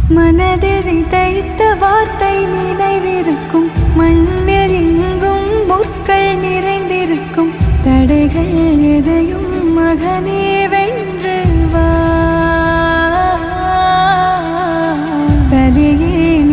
மனதில் விதைத்த வார்த்தை நினைவிருக்கும். மண்ணில் எங்கும் முற்கள் நிறைந்திருக்கும். தடைகள் எதையும் மகனே வென்று வா. தலையே